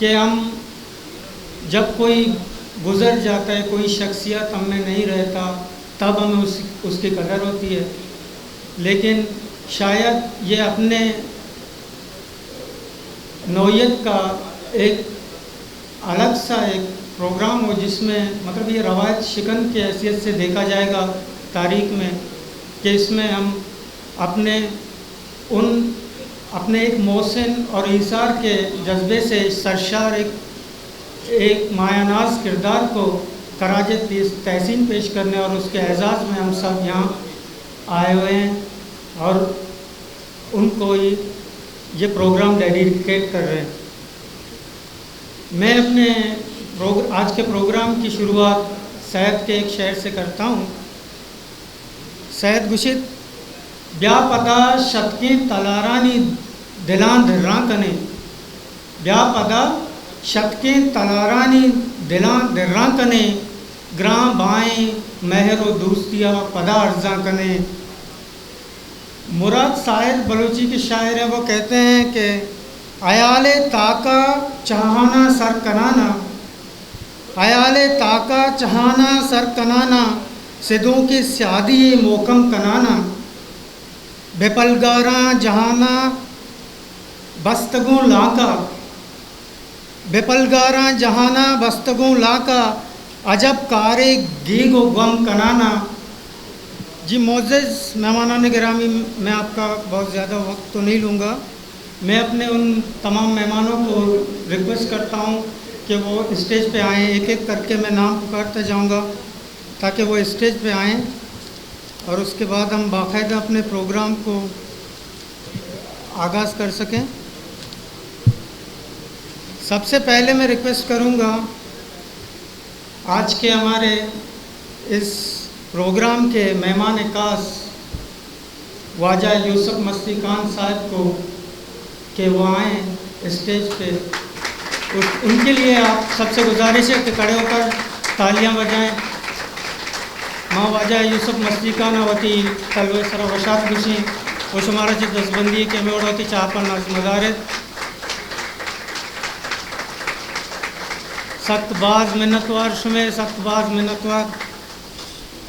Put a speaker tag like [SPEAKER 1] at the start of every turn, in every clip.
[SPEAKER 1] کہ ہم جب کوئی گزر جاتا ہے، کوئی شخصیت ہم میں نہیں رہتا، تب ہمیں اس کی قدر ہوتی ہے. لیکن شاید یہ اپنے نوعیت کا ایک الگ سا ایک پروگرام ہو جس میں مطلب یہ روایت شکن کی حیثیت سے دیکھا جائے گا تاریخ میں، کہ اس میں ہم اپنے ایک محسن اور ایثار کے جذبے سے سرشار ایک مایہ ناز کردار کو خراج تحسین پیش کرنے اور اس کے اعزاز میں ہم سب یہاں آئے ہوئے ہیں اور ان کو یہ پروگرام ڈیڈیکیٹ کر رہے ہیں. میں اپنے آج کے پروگرام کی شروعات سید کے ایک شعر سے کرتا ہوں. سید گشت بیا پدا شتکی تلارانی دلان دھراں کنے، بیا پدا شتکی تلارانی دلان دھراں کنے، گراں بائیں مہر و دوستیا پدا ارزاں کنے. مراد ساحل بلوچی کے شاعر ہیں. وہ کہتے ہیں کہ عیال تاکا چہانا سر کنانا، عیال تاکا چہانا سر کنانا، سدوں کی سیادی موکم کنانا، بے پلگاراں جہانا بستگوں لاکا، بے پلگاراں جہانا بستگوں لاکا، عجب کارے گیگ و غم کنانا. جی معزز مہمانان گرامی، میں آپ کا بہت زیادہ وقت تو نہیں لوں گا. میں اپنے ان تمام مہمانوں کو ریکویسٹ کرتا ہوں کہ وہ اسٹیج پہ آئیں. ایک ایک کر کے میں نام پکارتا جاؤں گا تاکہ وہ اسٹیج پہ آئیں اور اس کے بعد ہم باقاعدہ اپنے پروگرام کو آغاز کر سکیں. سب سے پہلے میں ریکویسٹ کروں گا آج کے ہمارے اس پروگرام کے مہمان خاص خواجہ یوسف مستی خان صاحب کو کہ وہ آئیں اسٹیج پہ. ان کے لیے آپ سب سے گزارش ہے کہ کھڑے ہو کر تالیاں بجائیں. ماں خواجہ یوسف مستی خان ہوتی تلوے سر وشات گشیں وہ شمارا چی دستبندی کے میں ہوتی چاپن ناز مدارت سخت باز منتوار شمیر سخت باز منتوار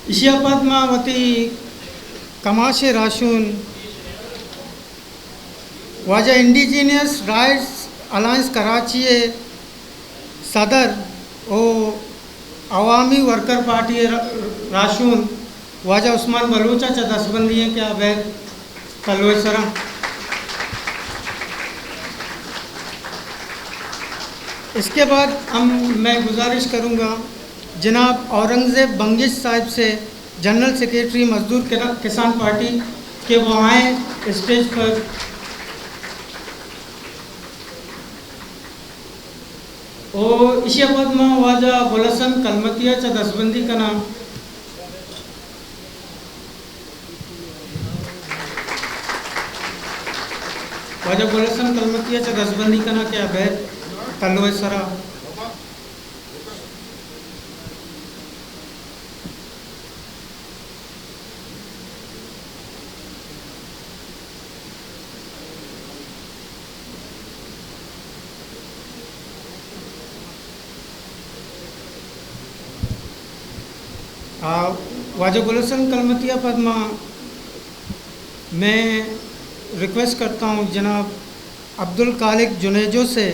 [SPEAKER 1] اشیا پدما وتی کماش راشون واجہ انڈیجینئس رائٹس الائنس کراچی صدر او عوامی ورکر پارٹی راشون واجہ عثمان بلوچہ چا دستبندی ہیں کیا بیگ تلوے سرم. اس کے بعد میں گزارش کروں گا جناب اورنگزیب بنگش صاحب سے جنرل سیکریٹری مزدور کسان پارٹی کہ وہ آئیں اسٹیج پر. اور اسی بعد میں واجہ گلسن کلمتیہ چا دستبندی کا نام واجہ گلسن کلمتیہ چا دستبندی کا نام کیا بیت تلوے سرا. واجہ گلسن کلمتیہ پدما میں ریکویسٹ کرتا ہوں جناب عبدالخالق جنیجو سے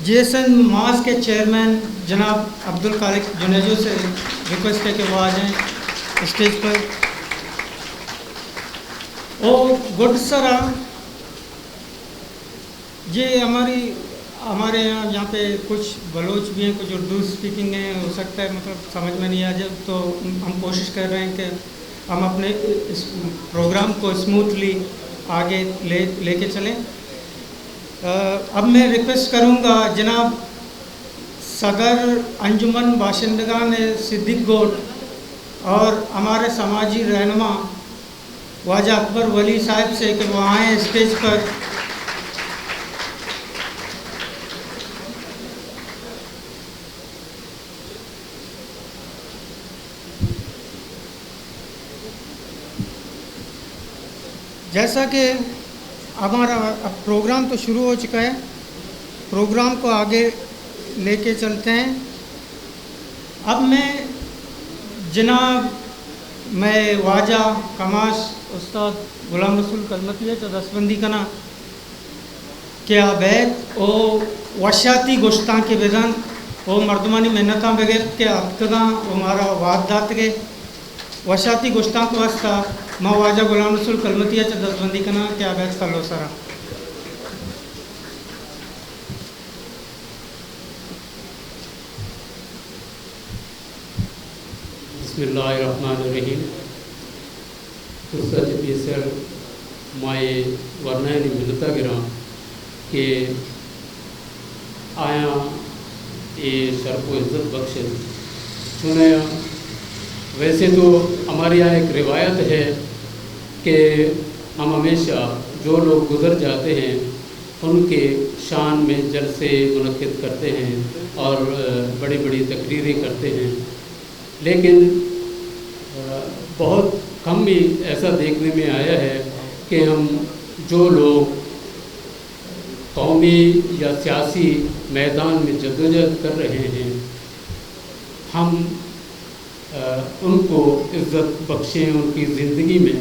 [SPEAKER 1] جی ایس این ماس کے چیئرمین جناب عبدالخالق جنیجو سے ریکویسٹ ہے کہ وہ آ جائیں اسٹیج پر. اور گڈ سرا یہ ہمارے یہاں پہ کچھ بلوچ بھی ہیں، کچھ اردو اسپیکنگ ہیں، ہو سکتا ہے مطلب سمجھ میں نہیں آ جائے تو ہم کوشش کر رہے ہیں کہ ہم اپنے اس پروگرام کو اسموتھلی آگے لے کے چلیں. اب میں ریکویسٹ کروں گا جناب صدر انجمن باشندگان صدیق گوٹ اور ہمارے سماجی رہنما خواجہ اکبر ولی صاحب سے کہ وہ آئیں اسٹیج پر. جیسا کہ ہمارا پروگرام تو شروع ہو چکا ہے. پروگرام کو آگے لے کے چلتے ہیں. اب میں جناب میں واجہ کماش استاد غلام رسول کلمتی تو دستبندی کنا کہ آبید او وشاتی گوشتاں کے بدن او مردمانی محنتاں بغیر کے اتکداں ہمارا وعدات کے وشاتی گوشتاں کو واسطہ ماں واجہ غلام رسول کلمتی تو دستبندی کنا کہ آبید کلو سرا.
[SPEAKER 2] بسم اللہ الرحمن الرحیم. فرصت پیسر مائے ورنائنی ملتا گرام کہ آیا یہ شرف و عزت بخشد. چونیا ویسے تو ہمارے یہاں ایک روایت ہے کہ ہم ہمیشہ جو لوگ گزر جاتے ہیں ان کے شان میں جلسے منعقد کرتے ہیں اور بڑی بڑی تقریریں کرتے ہیں، لیکن بہت کم ہی ایسا دیکھنے میں آیا ہے کہ ہم جو لوگ قومی یا سیاسی میدان میں جدوجہد کر رہے ہیں ہم ان کو عزت بخشیں ان کی زندگی میں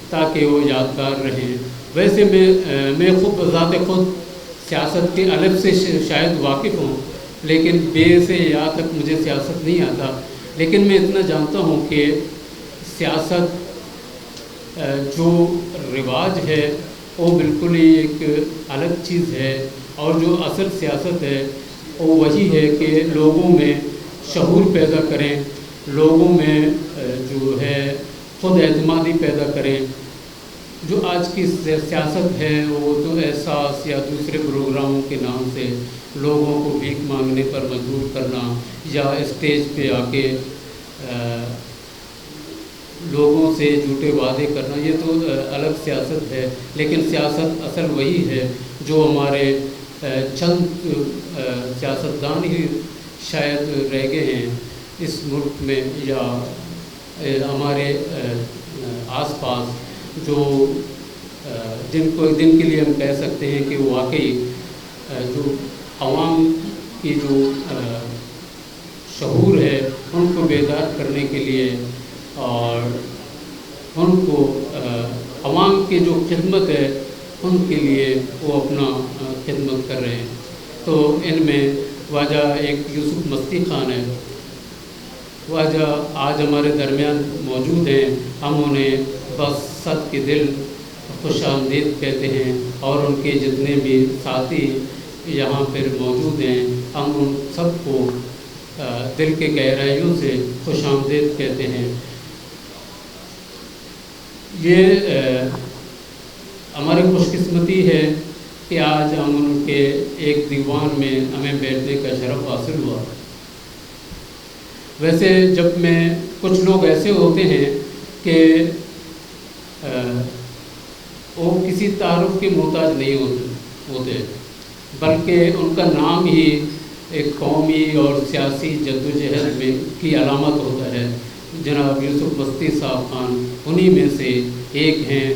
[SPEAKER 2] تاکہ وہ یادگار رہیں. ویسے میں خود بذات خود سیاست کے الف سے شاید واقف ہوں، لیکن بے سے یا تک مجھے سیاست نہیں آتا. لیکن میں اتنا جانتا ہوں کہ سیاست جو رواج ہے وہ بالکل ہی ایک الگ چیز ہے، اور جو اصل سیاست ہے وہ وہی ہے کہ لوگوں میں شعور پیدا کریں، لوگوں میں جو ہے خود اعتمادی پیدا کریں. جو آج کی سیاست ہے وہ تو احساس یا دوسرے پروگراموں کے نام سے لوگوں کو بھیک مانگنے پر مجبور کرنا یا اسٹیج پہ آ کے لوگوں سے جھوٹے وعدے کرنا، یہ تو الگ سیاست ہے. لیکن سیاست اصل وہی ہے جو ہمارے چند سیاستدان ہی شاید رہ گئے ہیں اس ملک میں یا ہمارے آس پاس، جو جن کے لیے ہم کہہ سکتے ہیں کہ واقعی جو عوام کی جو شعور ہے ان کو بیدار کرنے کے لیے اور ان کو عوام کی جو خدمت ہے ان کے لیے وہ اپنا خدمت کر رہے ہیں. تو ان میں واجہ ایک یوسف مستی خان ہے. واجہ آج ہمارے درمیان موجود ہیں. ہم انہیں بس صد کے دل خوش آمدید کہتے ہیں، اور ان کے جتنے بھی ساتھی یہاں پھر موجود ہیں ہم ان سب کو دل کے گہرائیوں سے خوش آمدید کہتے ہیں. یہ ہماری خوش قسمتی ہے کہ آج ہم ان کے ایک دیوان میں ہمیں بیٹھنے کا شرف حاصل ہوا. ویسے جب میں کچھ لوگ ایسے ہوتے ہیں کہ وہ کسی تعارف کے محتاج نہیں ہوتے، بلکہ ان کا نام ہی ایک قومی اور سیاسی جدوجہد میں کی علامت ہوتا ہے. جناب یوسف مستی صاحب خان انہی میں سے ایک ہیں.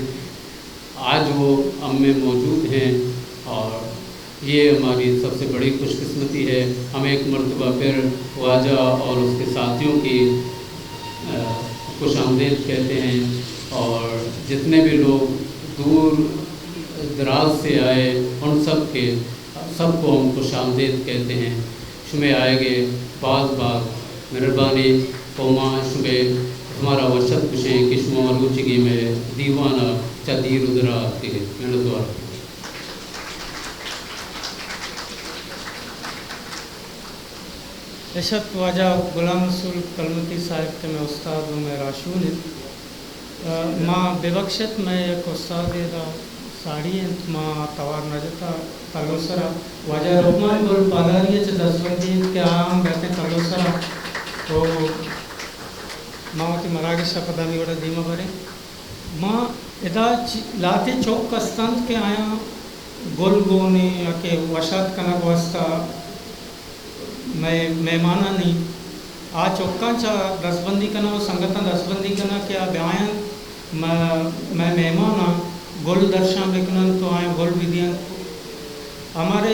[SPEAKER 2] آج وہ ہم میں موجود ہیں اور یہ ہماری سب سے بڑی خوش قسمتی ہے. ہم ایک مرتبہ پھر واجہ اور اس کے ساتھیوں کی خوش آمدید کہتے ہیں، اور جتنے بھی لوگ دور دراز سے آئے ان سب کو ہم خوش آمدید کہتے ہیں. شمع آئے گے باز مہربانی قوما شمع ہمارا وشت کشیں کہ شما روچگی میں دیوانہ چدیر ادرا کے محنت وار.
[SPEAKER 1] اشت واجہ غلام رسول کلمتی صاحب کے میں استاد ہوں، میں راشون ہیں. ماں بے بخشت میں ایک استاد ساڑی ہیں ماں توار نجتا تلوسرا واجہ رحمان گل پاداری ہے دسبندی کے عام بہتے تلوسرا تو ماں کی مراغی شپدامی وڑا دیمہ بھرے. ماں ادا لاتے چوک کستند کے آیا گل گونے یا کہ وشات کنک وستا میں مہمانہ نہیں آ چوکاں چا دسبندی کنا وہ سنگتاں دسبندی کنا کیا بیان میں مہمانہ گل درشان بکنن تو آئیں گل بھی دیا. ہمارے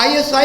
[SPEAKER 3] ISI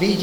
[SPEAKER 3] DG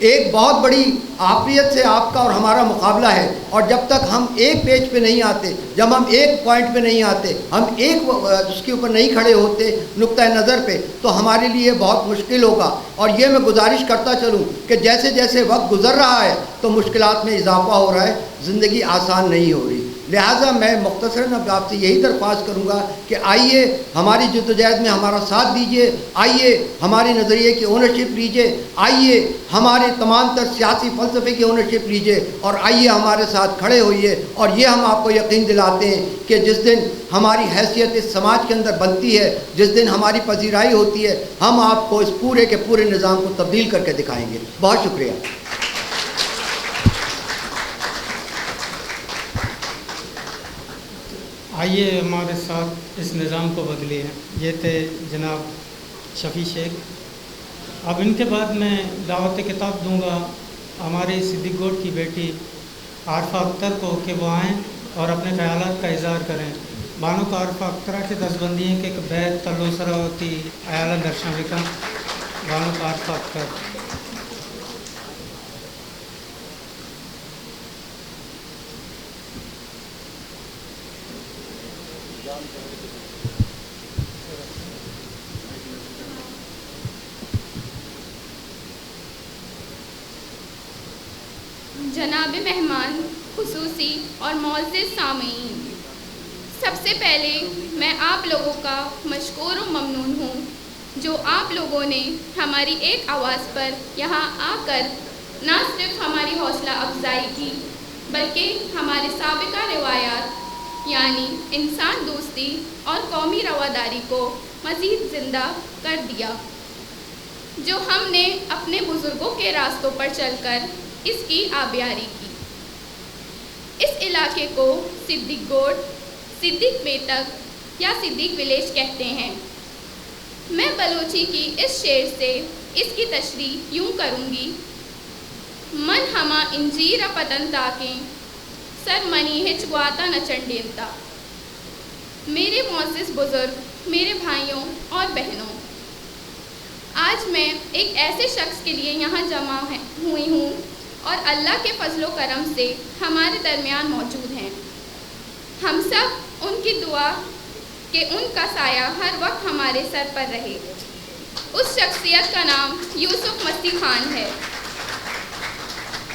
[SPEAKER 3] ایک بہت بڑی عافیت سے آپ کا اور ہمارا مقابلہ ہے، اور جب تک ہم ایک پیج پہ نہیں آتے، جب ہم ایک پوائنٹ پہ نہیں آتے، ہم ایک اس کے اوپر نہیں کھڑے ہوتے نقطۂ نظر پہ، تو ہمارے لیے بہت مشکل ہوگا. اور یہ میں گزارش کرتا چلوں کہ جیسے جیسے وقت گزر رہا ہے تو مشکلات میں اضافہ ہو رہا ہے، زندگی آسان نہیں ہو رہی. لہٰذا میں مختصراً اب آپ سے یہی درخواست کروں گا کہ آئیے ہماری جدوجہد میں ہمارا ساتھ دیجیے، آئیے ہمارے نظریے کی اونرشپ لیجیے، آئیے ہمارے تمام تر سیاسی فلسفے کی اونرشپ لیجیے، اور آئیے ہمارے ساتھ کھڑے ہوئیے. اور یہ ہم آپ کو یقین دلاتے ہیں کہ جس دن ہماری حیثیت اس سماج کے اندر بنتی ہے، جس دن ہماری پذیرائی ہوتی ہے، ہم آپ کو اس پورے کے پورے نظام کو تبدیل کر کے دکھائیں گے. بہت شکریہ.
[SPEAKER 1] آئیے ہمارے ساتھ اس نظام کو بدلیے. یہ تھے جناب شفیع شیخ. اب ان کے بعد میں دعوت کتاب دوں گا ہماری صدیق گوٹ کی بیٹی عارفہ اختر کو کہ وہ آئیں اور اپنے خیالات کا اظہار کریں. بانو کا عارفہ اخترہ کے دستبندی ہیں کہ بیت تلو سراوتی ایالہ درشن وکم. بانو کا عارفہ اختر.
[SPEAKER 4] جناب مہمان خصوصی اور معزز سامعین، سب سے پہلے میں آپ لوگوں کا مشکور و ممنون ہوں جو آپ لوگوں نے ہماری ایک آواز پر یہاں آ کر نہ صرف ہماری حوصلہ افزائی کی بلکہ ہمارے سابقہ روایات یعنی انسان دوستی اور قومی رواداری کو مزید زندہ کر دیا، جو ہم نے اپنے بزرگوں کے راستوں پر چل کر اس کی آبیاری کی. اس علاقے کو صدیق گوٹ، صدیق بیٹک یا صدیق ولیج کہتے ہیں. میں بلوچی کی اس شعر سے اس کی تشریح یوں کروں گی: من ہما انجیر پتن تاکیں سر منی ہچ گواتا نچنڈیلتا. میرے معزز بزرگ، میرے بھائیوں اور بہنوں، آج میں ایک ایسے شخص کے لیے یہاں جمع ہوئی ہوں اور اللہ کے فضل و کرم سے ہمارے درمیان موجود ہیں. ہم سب ان کی دعا کہ ان کا سایہ ہر وقت ہمارے سر پر رہے. اس شخصیت کا نام یوسف مستی خان ہے.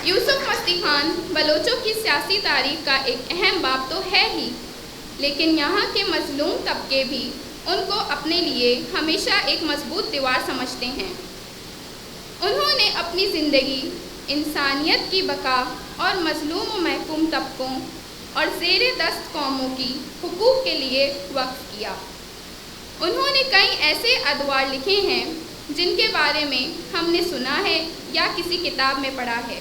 [SPEAKER 4] یوسف مستی خان بلوچوں کی سیاسی تاریخ کا ایک اہم باب تو ہے ہی، لیکن یہاں کے مظلوم طبقے بھی ان کو اپنے لیے ہمیشہ ایک مضبوط دیوار سمجھتے ہیں. انہوں نے اپنی زندگی انسانیت کی بقا اور مظلوم و محکوم طبقوں اور زیر دست قوموں کی حقوق کے لیے وقف کیا. انہوں نے کئی ایسے ادوار لکھے ہیں جن کے بارے میں ہم نے سنا ہے یا کسی کتاب میں پڑھا ہے.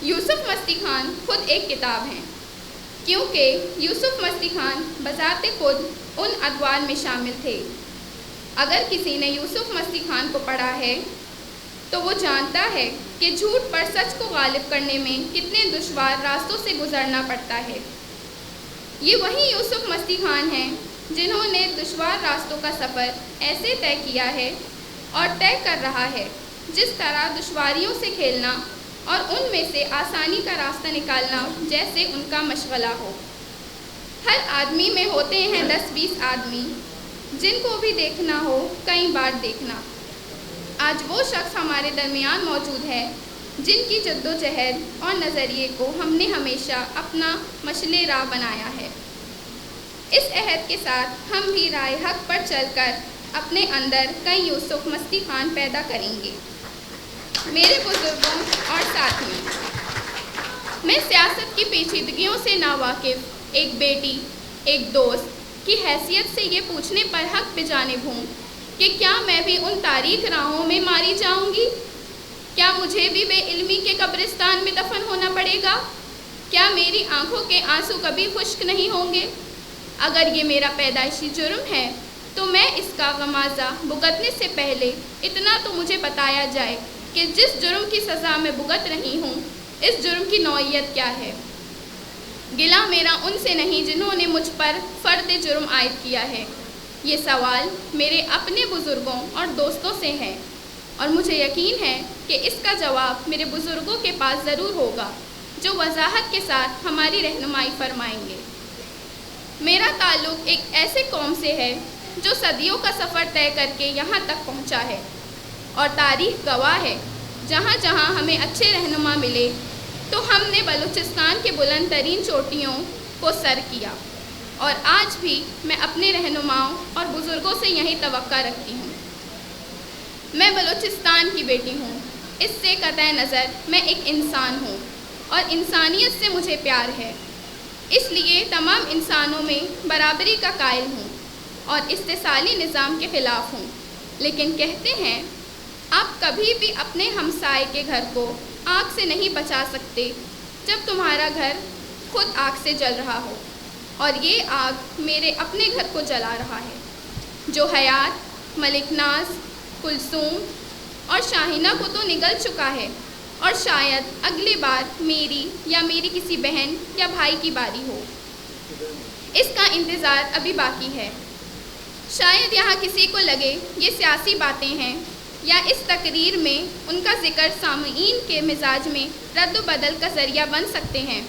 [SPEAKER 4] یوسف مستی خان خود ایک کتاب ہیں، کیونکہ یوسف مستی خان بذات خود ان ادوار میں شامل تھے. اگر کسی نے یوسف مستی خان کو پڑھا ہے تو وہ جانتا ہے کہ جھوٹ پر سچ کو غالب کرنے میں کتنے دشوار راستوں سے گزرنا پڑتا ہے. یہ وہی یوسف مستی خان ہیں جنہوں نے دشوار راستوں کا سفر ایسے طے کیا ہے اور طے کر رہا ہے جس طرح دشواریوں سے کھیلنا اور ان میں سے آسانی کا راستہ نکالنا جیسے ان کا مشغلہ ہو. ہر آدمی میں ہوتے ہیں 10-20 آدمی جن کو بھی دیکھنا ہو کئی بار دیکھنا. آج وہ شخص ہمارے درمیان موجود ہے جن کی جد و جہد اور نظریے کو ہم نے ہمیشہ اپنا مشعل راہ بنایا ہے. اس عہد کے ساتھ ہم بھی راہ حق پر چل کر اپنے اندر کئی یوسف مستی خان پیدا کریں گے. میرے بزرگوں اور ساتھیوں، میں سیاست کی پیچیدگیوں سے ناواقف ایک بیٹی، ایک دوست کی حیثیت سے یہ پوچھنے پر حق بجانب ہوں کہ کیا میں بھی ان تاریک راہوں میں ماری جاؤں گی؟ کیا مجھے بھی بے علمی کے قبرستان میں دفن ہونا پڑے گا؟ کیا میری آنکھوں کے آنسو کبھی خشک نہیں ہوں گے؟ اگر یہ میرا پیدائشی جرم ہے تو میں اس کا غمازہ بھگتنے سے پہلے اتنا تو مجھے بتایا جائے کہ جس جرم کی سزا میں بھگت رہی ہوں اس جرم کی نوعیت کیا ہے. گلہ میرا ان سے نہیں جنہوں نے مجھ پر فرد جرم عائد کیا ہے. یہ سوال میرے اپنے بزرگوں اور دوستوں سے ہے. اور مجھے یقین ہے کہ اس کا جواب میرے بزرگوں کے پاس ضرور ہوگا جو وضاحت کے ساتھ ہماری رہنمائی فرمائیں گے۔ میرا تعلق ایک ایسے قوم سے ہے جو صدیوں کا سفر طے کر کے یہاں تک پہنچا ہے، اور تاریخ گواہ ہے جہاں جہاں ہمیں اچھے رہنما ملے تو ہم نے بلوچستان کے بلند ترین چوٹیوں کو سر کیا، اور آج بھی میں اپنے رہنماؤں اور بزرگوں سے یہی توقع رکھتی ہوں۔ میں بلوچستان کی بیٹی ہوں، اس سے قطع نظر میں ایک انسان ہوں اور انسانیت سے مجھے پیار ہے، اس لیے تمام انسانوں میں برابری کا قائل ہوں اور استثالی نظام کے خلاف ہوں۔ لیکن کہتے ہیں آپ کبھی بھی اپنے ہمسائے کے گھر کو آگ سے نہیں بچا سکتے جب تمہارا گھر خود آگ سے جل رہا ہو، اور یہ آگ میرے اپنے گھر کو جلا رہا ہے جو حیات، ملک ناز، کلثوم اور شاہینہ کو تو نگل چکا ہے، اور شاید اگلی بار میری یا میری کسی بہن یا بھائی کی باری ہو۔ اس کا انتظار ابھی باقی ہے۔ شاید یہاں کسی کو لگے یہ سیاسی باتیں ہیں، یا اس تقریر میں ان کا ذکر سامعین کے مزاج میں رد و بدل کا ذریعہ بن سکتے ہیں۔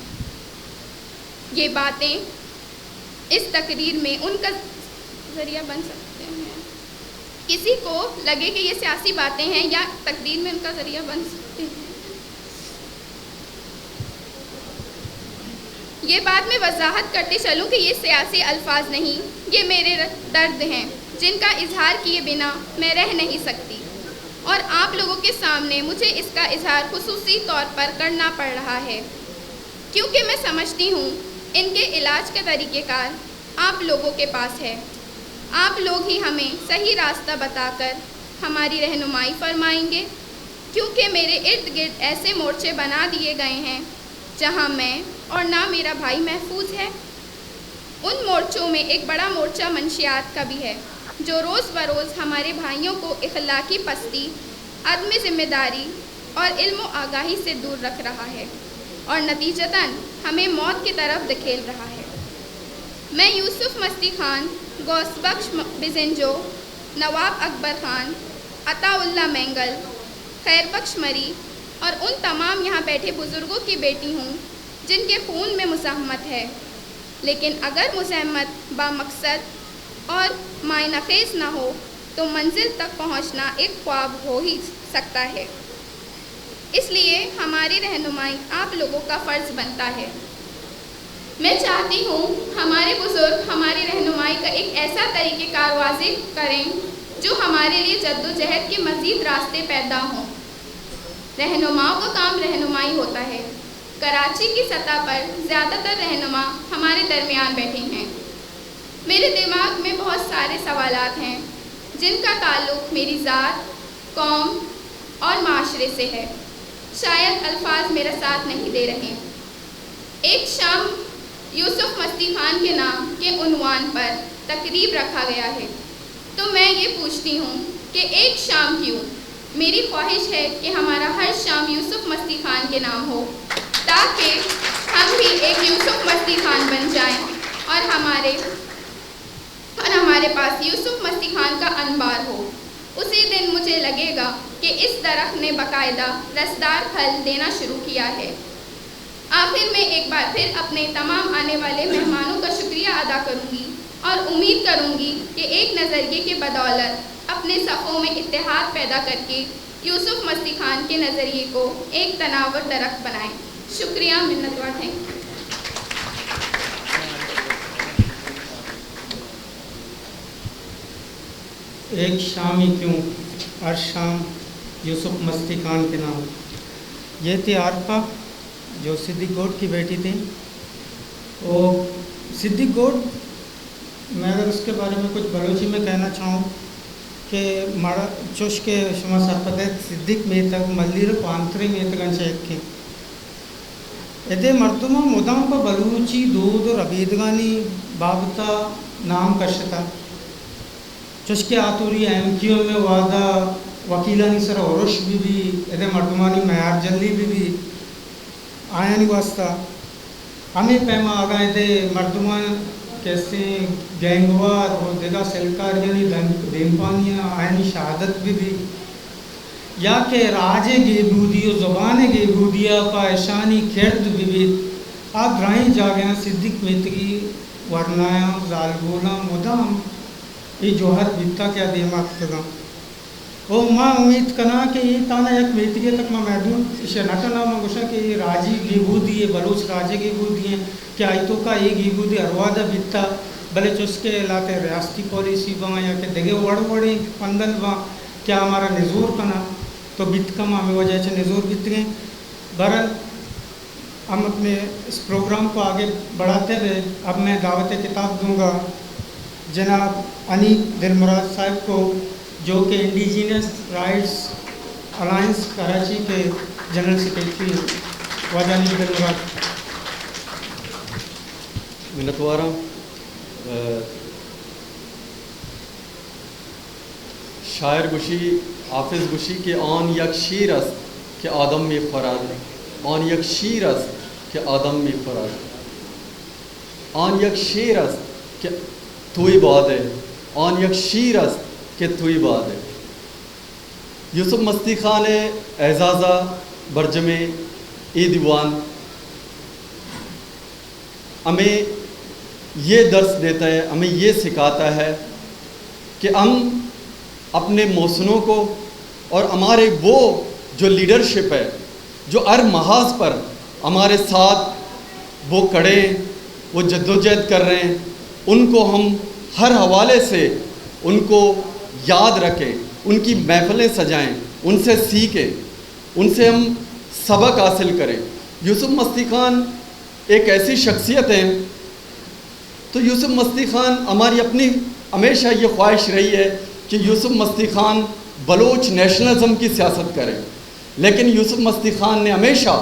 [SPEAKER 4] یہ باتیں اس تقریر میں ان کا ذریعہ بن سکتے ہیں۔ کسی کو لگے کہ یہ سیاسی باتیں ہیں یا تقریر میں ان کا ذریعہ بن سکتے ہیں۔ یہ بات میں وضاحت کرتے چلوں کہ یہ سیاسی الفاظ نہیں، یہ میرے درد ہیں جن کا اظہار کیے بنا میں رہ نہیں سکتی، اور آپ لوگوں کے سامنے مجھے اس کا اظہار خصوصی طور پر کرنا پڑ رہا ہے، کیونکہ میں سمجھتی ہوں ان کے علاج کا طریقہ کار آپ لوگوں کے پاس ہے۔ آپ لوگ ہی ہمیں صحیح راستہ بتا کر ہماری رہنمائی فرمائیں گے، کیونکہ میرے ارد گرد ایسے مورچے بنا دیے گئے ہیں جہاں میں اور نہ میرا بھائی محفوظ ہے۔ ان مورچوں میں ایک بڑا مورچہ منشیات کا بھی ہے جو روز بروز ہمارے بھائیوں کو اخلاقی پستی، عدم ذمہ داری اور علم و آگاہی سے دور رکھ رہا ہے، اور نتیجتاً ہمیں موت کی طرف دھکیل رہا ہے۔ میں یوسف مستی خان، غوث بخش بزنجو، نواب اکبر خان، عطا اللہ مینگل، خیر بخش مری اور ان تمام یہاں بیٹھے بزرگوں کی بیٹی ہوں جن کے خون میں مزاحمت ہے، لیکن اگر مزاحمت بامقصد اور معنی خیز نہ ہو تو منزل تک پہنچنا ایک خواب ہو ہی سکتا ہے۔ اس لیے ہماری رہنمائی آپ لوگوں کا فرض بنتا ہے۔ میں چاہتی ہوں ہمارے بزرگ ہماری رہنمائی کا ایک ایسا طریقہ کار واضح کریں جو ہمارے لیے جد و جہد کے مزید راستے پیدا ہوں۔ رہنماؤں کا کام رہنمائی ہوتا ہے۔ کراچی کی سطح پر زیادہ تر رہنما ہمارے درمیان بیٹھے ہیں۔ میرے دماغ میں بہت سارے سوالات ہیں جن کا تعلق میری ذات، قوم اور معاشرے سے ہے۔ شاید الفاظ میرا ساتھ نہیں دے رہے۔ ایک شام یوسف مستی خان کے نام کے عنوان پر تقریب رکھا گیا ہے، تو میں یہ پوچھتی ہوں کہ ایک شام کیوں؟ میری خواہش ہے کہ ہمارا ہر شام یوسف مستی خان کے نام ہو، تاکہ ہم بھی ایک یوسف مستی خان بن جائیں اور ہمارے پاس یوسف مستی خان کا انبار ہو۔ اسی دن مجھے لگے گا کہ اس درخت نے باقاعدہ رسدار پھل دینا شروع کیا ہے۔ آخر میں ایک بار پھر اپنے تمام آنے والے مہمانوں کا شکریہ ادا کروں گی اور امید کروں گی کہ ایک نظریے کے بدولت اپنے صفوں میں اتحاد پیدا کر کے یوسف مستی خان کے نظریے کو ایک تناور درخت بنائیں۔ شکریہ، منتوار، تھینک یو۔
[SPEAKER 1] ایک شام ہی کیوں، ہر شام یوسف مستی خان کے نام۔ یہ تھی عارفہ جو صدیق گوڈ کی بیٹی تھی۔ وہ صدیق گوڈ، میں اگر اس کے بارے میں کچھ بلوچی میں کہنا چاہوں کہ مارا چوش کے شما سرپدت صدیق میں تک ملیر پانتری میں تک انشاءت کی ادے مردمہ مدام پا بلوچی دود اور عبیدگانی بابتا نام کشتا چوش کے آتوری ایم کیو میں وعدہ وکیلانی سر عرش بھی ادے مردمانی معیار جلی بھی آیانی واسطہ ہمیں پیما آگاہ دے مردمان کیسے گینگوار اور دیگا سلکار یعنی دینپانیاں آئینی شہادت بھی یا کہ راجے گیبودی و زبان گیبودیا پایشانی کرد ببید آب رائیں جاگیاں صدق میتری ورنایاں زالگولاں مدام یہ جوہر بیتا کیا دیما کتگاں وہ ماں امید کنا کہ یہ تانا یک میتری تک میں محدود اسے نٹنا میں گوشا کہ یہ راجی گیبودی ہے بلوچ راجے گیبودی ہیں کہ آئیتو کا یہ گیبودی اروادہ بیتا بلے چس کے علاقے ریاستی پالیسی باں یا کہ دگے وڑ وڑی پندل باں کیا ہمارا نزور کنا تو بیت کم ہمیں وجہ سے نزور بیت گئے. بہرحال ہم اپنے اس پروگرام کو آگے بڑھاتے ہوئے اب میں دعوت کتاب دوں گا جناب انیب دلمراد صاحب کو جو کہ انڈیجینس رائٹس الائنس کراچی کے جنرل سیکریٹری واجہ انیب دلمراد.
[SPEAKER 5] منتوارہ شاعر گوشی حافظ گوشی کہ آن یک شیر است کہ آدم می خورد آن یک شیر است کہ آدم می خورد آن یک شیر است کہ توی باده آن یک شیر است کہ توی باده. یوسف مستی خان اعزازہ برجم ای دیوان ہمیں یہ درس دیتا ہے, ہمیں یہ سکھاتا ہے کہ ہم اپنے محسنوں کو اور ہمارے وہ جو لیڈرشپ ہے جو ہر محاذ پر ہمارے ساتھ وہ کڑے وہ جدوجہد کر رہے ہیں, ان کو ہم ہر حوالے سے ان کو یاد رکھیں, ان کی محفلیں سجائیں, ان سے سیکھیں, ان سے ہم سبق حاصل کریں. یوسف مستی خان ایک ایسی شخصیت ہے, تو یوسف مستی خان ہماری اپنی ہمیشہ یہ خواہش رہی ہے کہ یوسف مستی خان بلوچ نیشنلزم کی سیاست کرے, لیکن یوسف مستی خان نے ہمیشہ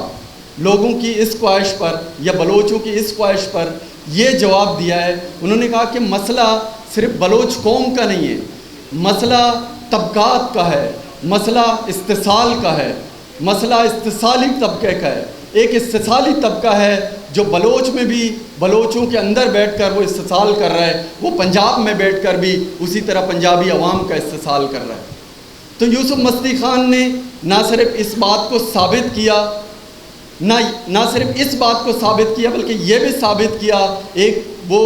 [SPEAKER 5] لوگوں کی اس خواہش پر یا بلوچوں کی اس خواہش پر یہ جواب دیا ہے. انہوں نے کہا کہ مسئلہ صرف بلوچ قوم کا نہیں ہے, مسئلہ طبقات کا ہے, مسئلہ استحصال کا ہے, مسئلہ استحصالی طبقے کا ہے. ایک استحصالی طبقہ ہے جو بلوچ میں بھی بلوچوں کے اندر بیٹھ کر وہ استحصال کر رہا ہے, وہ پنجاب میں بیٹھ کر بھی اسی طرح پنجابی عوام کا استحصال کر رہا ہے. تو یوسف مستی خان نے نہ صرف اس بات کو ثابت کیا, نہ صرف اس بات کو ثابت کیا بلکہ یہ بھی ثابت کیا ایک وہ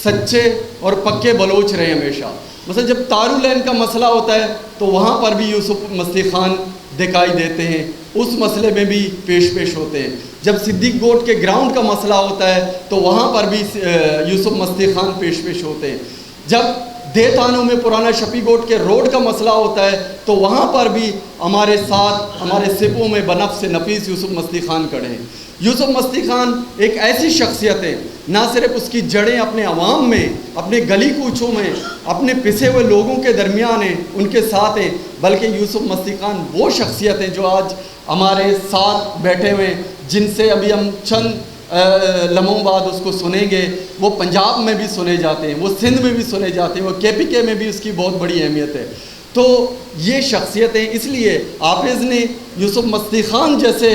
[SPEAKER 5] سچے اور پکے بلوچ رہے ہمیشہ. مثلا جب تارو لین کا مسئلہ ہوتا ہے تو وہاں پر بھی یوسف مستی خان دکھائی دیتے ہیں, اس مسئلے میں بھی پیش ہوتے ہیں. جب صدیق گوٹ کے گراؤنڈ کا مسئلہ ہوتا ہے تو وہاں پر بھی یوسف مستی خان پیش ہوتے ہیں. جب دیتانوں میں پرانا شفیع گوٹ کے روڈ کا مسئلہ ہوتا ہے تو وہاں پر بھی ہمارے ساتھ ہمارے سپوں میں بنفس نفیس یوسف مستی خان کھڑے ہیں. یوسف مستی خان ایک ایسی شخصیت ہے, نہ صرف اس کی جڑیں اپنے عوام میں, اپنے گلی کوچوں میں, اپنے پسے ہوئے لوگوں کے درمیان ہیں, ان کے ساتھ ہیں, بلکہ یوسف مستی خان وہ شخصیت ہیں جو آج ہمارے ساتھ بیٹھے ہوئے ہیں, جن سے ابھی ہم چند لمحوں بعد اس کو سنیں گے. وہ پنجاب میں بھی سنے جاتے ہیں, وہ سندھ میں بھی سنے جاتے ہیں, وہ KPK میں بھی اس کی بہت بڑی اہمیت ہے. تو یہ شخصیتیں, اس لیے حافظ نے یوسف مستی خان جیسے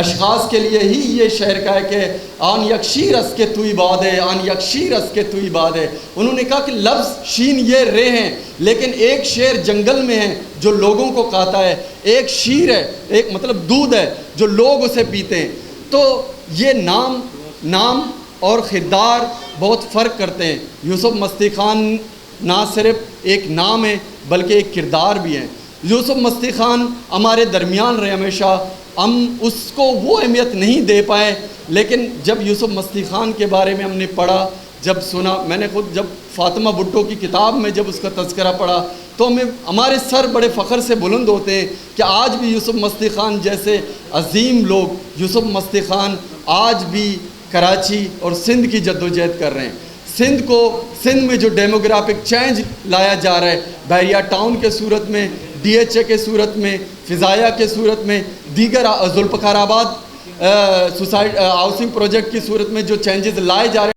[SPEAKER 5] اشخاص کے لیے ہی یہ شعر کہا ہے کہ آن یک شیر اس کے توی باد ہے, آن یک شیر اس کے توی باد ہے. انہوں نے کہا کہ لفظ شین یہ رے ہیں, لیکن ایک شیر جنگل میں ہے جو لوگوں کو کھاتا ہے, ایک شیر ہے, ایک مطلب دودھ ہے جو لوگ اسے پیتے ہیں. تو یہ نام اور خدار بہت فرق کرتے ہیں. یوسف مستی خان نہ صرف ایک نام ہے بلکہ ایک کردار بھی ہے. یوسف مستی خان ہمارے درمیان رہے ہمیشہ, ہم اس کو وہ اہمیت نہیں دے پائے, لیکن جب یوسف مستی خان کے بارے میں ہم نے پڑھا, جب سنا, میں نے خود جب فاطمہ بھٹو کی کتاب میں جب اس کا تذکرہ پڑھا تو ہمارے سر بڑے فخر سے بلند ہوتے ہیں کہ آج بھی یوسف مستی خان جیسے عظیم لوگ, یوسف مستی خان آج بھی کراچی اور سندھ کی جدوجہد کر رہے ہیں. سندھ میں جو ڈیموگرافک چینج لایا جا رہا ہے, بحریہ ٹاؤن کے صورت میں, DHA کے صورت میں, فضائیہ کے صورت میں, دیگر ذوالفقار آباد ہاؤسنگ پروجیکٹ کی صورت میں جو چینجز لائے جا رہے ہیں,